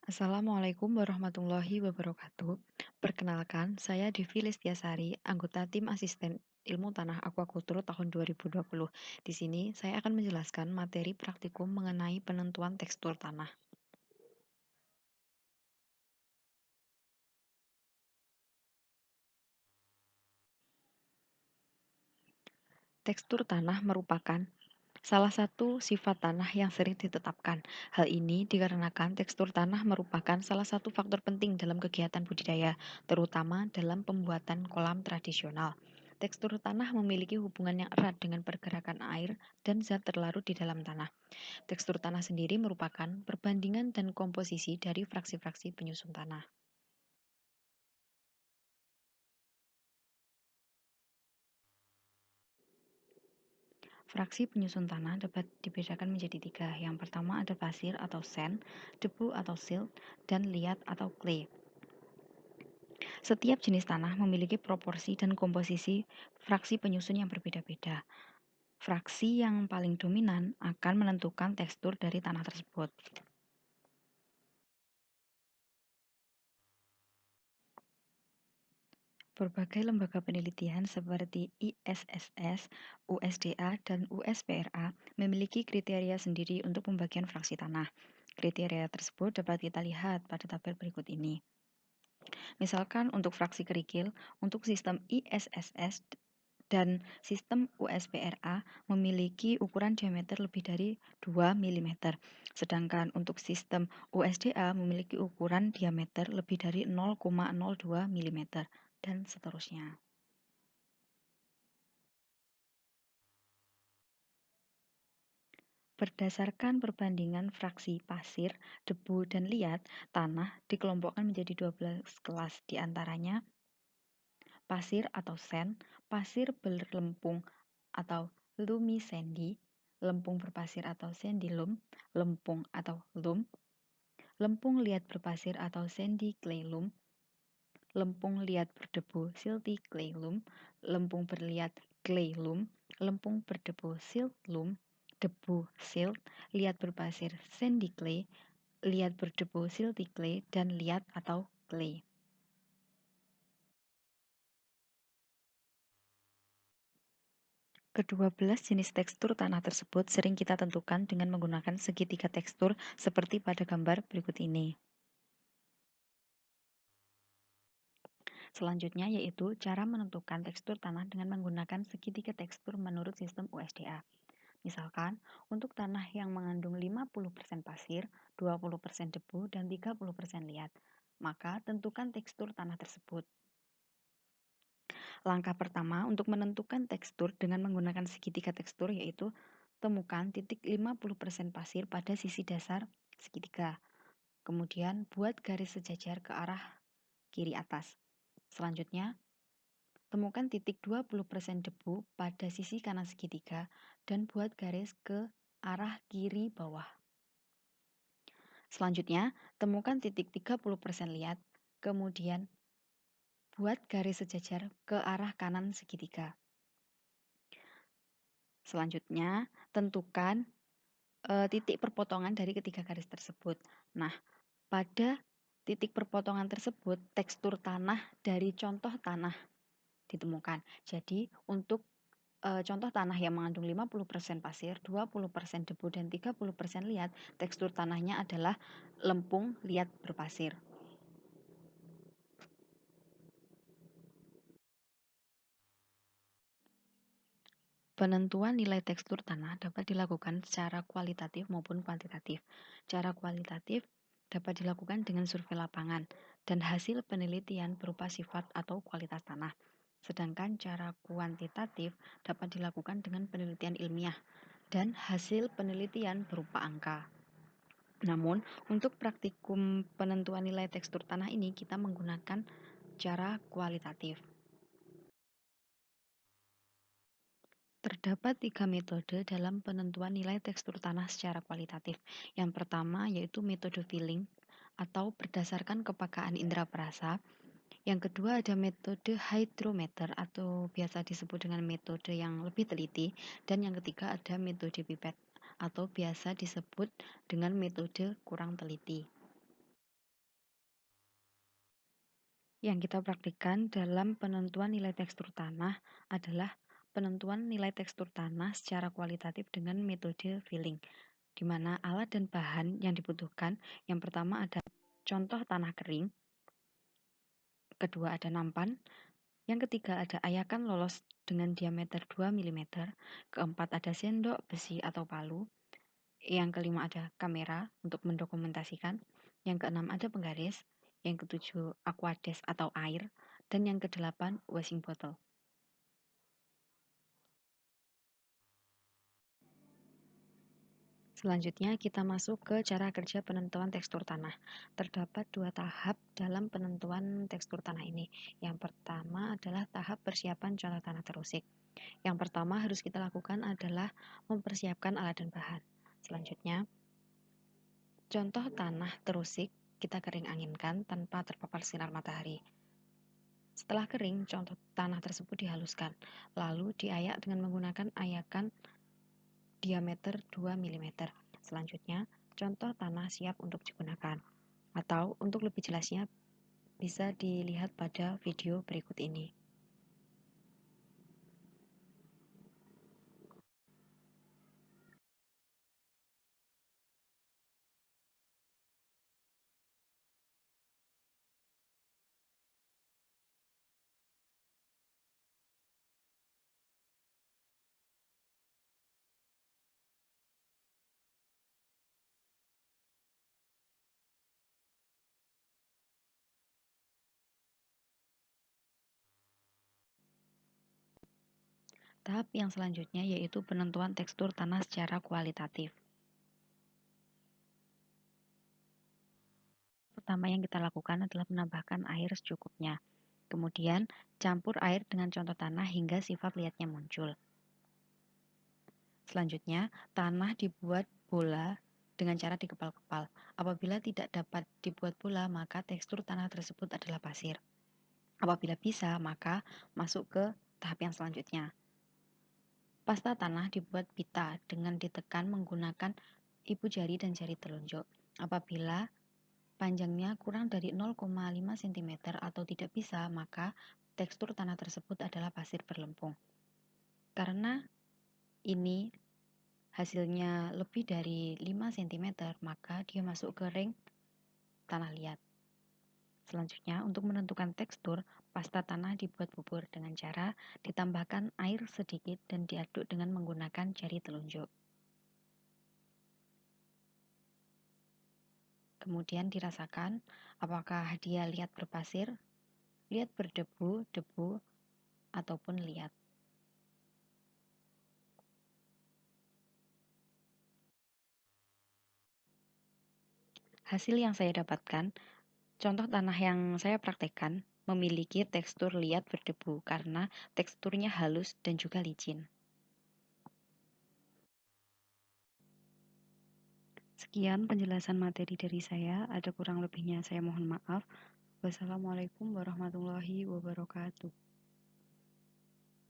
Assalamualaikum warahmatullahi wabarakatuh. Perkenalkan, saya Devi Lestiasari, anggota tim asisten ilmu tanah aquaculture tahun 2020. Di sini saya akan menjelaskan materi praktikum mengenai penentuan tekstur tanah. Tekstur tanah merupakan salah satu sifat tanah yang sering ditetapkan. Hal ini dikarenakan tekstur tanah merupakan salah satu faktor penting dalam kegiatan budidaya, terutama dalam pembuatan kolam tradisional. Tekstur tanah memiliki hubungan yang erat dengan pergerakan air dan zat terlarut di dalam tanah. Tekstur tanah sendiri merupakan perbandingan dan komposisi dari fraksi-fraksi penyusun tanah. Fraksi penyusun tanah dapat dibedakan menjadi tiga. Yang pertama ada pasir atau sand, debu atau silt, dan liat atau clay. Setiap jenis tanah memiliki proporsi dan komposisi fraksi penyusun yang berbeda-beda. Fraksi yang paling dominan akan menentukan tekstur dari tanah tersebut. Berbagai lembaga penelitian seperti ISSS, USDA, dan USPRA memiliki kriteria sendiri untuk pembagian fraksi tanah. Kriteria tersebut dapat kita lihat pada tabel berikut ini. Misalkan untuk fraksi kerikil, untuk sistem ISSS dan sistem USPRA memiliki ukuran diameter lebih dari 2 mm. Sedangkan untuk sistem USDA memiliki ukuran diameter lebih dari 0,02 mm dan seterusnya. Berdasarkan perbandingan fraksi pasir, debu, dan liat, tanah dikelompokkan menjadi 12 kelas, diantaranya pasir atau sand, pasir berlempung atau loamy sandy, lempung berpasir atau sandy loam, lempung atau loam, lempung liat berpasir atau sandy clay loam, lempung liat berdebu silty clay loam, lempung berliat clay loam, lempung berdebu silt loam, debu silt, liat berpasir sandy clay, liat berdebu silty clay, dan liat atau clay. Kedua belas jenis tekstur tanah tersebut sering kita tentukan dengan menggunakan segitiga tekstur seperti pada gambar berikut ini. Selanjutnya yaitu cara menentukan tekstur tanah dengan menggunakan segitiga tekstur menurut sistem USDA. Misalkan, untuk tanah yang mengandung 50% pasir, 20% debu, dan 30% liat, maka tentukan tekstur tanah tersebut. Langkah pertama untuk menentukan tekstur dengan menggunakan segitiga tekstur yaitu temukan titik 50% pasir pada sisi dasar segitiga. Kemudian buat garis sejajar ke arah kiri atas. Selanjutnya, temukan titik 20% debu pada sisi kanan segitiga dan buat garis ke arah kiri bawah. Selanjutnya, temukan titik 30% liat, kemudian buat garis sejajar ke arah kanan segitiga. Selanjutnya, tentukan titik perpotongan dari ketiga garis tersebut. Nah, pada titik perpotongan tersebut, tekstur tanah dari contoh tanah ditemukan. Jadi, untuk contoh tanah yang mengandung 50% pasir, 20% debu, dan 30% liat, tekstur tanahnya adalah lempung liat berpasir. Penentuan nilai tekstur tanah dapat dilakukan secara kualitatif maupun kuantitatif. Cara kualitatif dapat dilakukan dengan survei lapangan dan hasil penelitian berupa sifat atau kualitas tanah. Sedangkan cara kuantitatif dapat dilakukan dengan penelitian ilmiah dan hasil penelitian berupa angka. Namun, untuk praktikum penentuan nilai tekstur tanah ini kita menggunakan cara kualitatif. Terdapat tiga metode dalam penentuan nilai tekstur tanah secara kualitatif. Yang pertama yaitu metode feeling atau berdasarkan kepekaan indera perasa. Yang kedua ada metode hydrometer atau biasa disebut dengan metode yang lebih teliti. Dan yang ketiga ada metode pipet atau biasa disebut dengan metode kurang teliti. Yang kita praktikkan dalam penentuan nilai tekstur tanah adalah penentuan nilai tekstur tanah secara kualitatif dengan metode filling, di mana alat dan bahan yang dibutuhkan yang pertama ada contoh tanah kering, kedua ada nampan, yang ketiga ada ayakan lolos dengan diameter 2 mm, keempat ada sendok, besi atau palu, yang kelima ada kamera untuk mendokumentasikan, yang keenam ada penggaris, yang ketujuh aquades atau air, dan yang kedelapan washing bottle. Selanjutnya kita masuk ke cara kerja penentuan tekstur tanah. Terdapat dua tahap dalam penentuan tekstur tanah ini. Yang pertama adalah tahap persiapan contoh tanah terusik. Yang pertama harus kita lakukan adalah mempersiapkan alat dan bahan. Selanjutnya, contoh tanah terusik kita kering anginkan tanpa terpapar sinar matahari. Setelah kering, contoh tanah tersebut dihaluskan, lalu diayak dengan menggunakan ayakan diameter 2 mm. Selanjutnya, contoh tanah siap untuk digunakan. Atau untuk lebih jelasnya bisa dilihat pada video berikut ini. Tahap yang selanjutnya yaitu penentuan tekstur tanah secara kualitatif. Pertama yang kita lakukan adalah menambahkan air secukupnya. Kemudian, campur air dengan contoh tanah hingga sifat liatnya muncul. Selanjutnya, tanah dibuat bola dengan cara dikepal-kepal. Apabila tidak dapat dibuat bola, maka tekstur tanah tersebut adalah pasir. Apabila bisa, maka masuk ke tahap yang selanjutnya. Pasta tanah dibuat pita dengan ditekan menggunakan ibu jari dan jari telunjuk. Apabila panjangnya kurang dari 0,5 cm atau tidak bisa, maka tekstur tanah tersebut adalah pasir berlempung. Karena ini hasilnya lebih dari 5 cm, maka dia masuk ke ring tanah liat. Selanjutnya, untuk menentukan tekstur, pasta tanah dibuat bubur dengan cara ditambahkan air sedikit dan diaduk dengan menggunakan jari telunjuk. Kemudian dirasakan apakah dia liat berpasir, liat berdebu, debu, ataupun liat. Hasil yang saya dapatkan, contoh tanah yang saya praktekkan memiliki tekstur liat berdebu karena teksturnya halus dan juga licin. Sekian penjelasan materi dari saya, ada kurang lebihnya saya mohon maaf. Wassalamualaikum warahmatullahi wabarakatuh.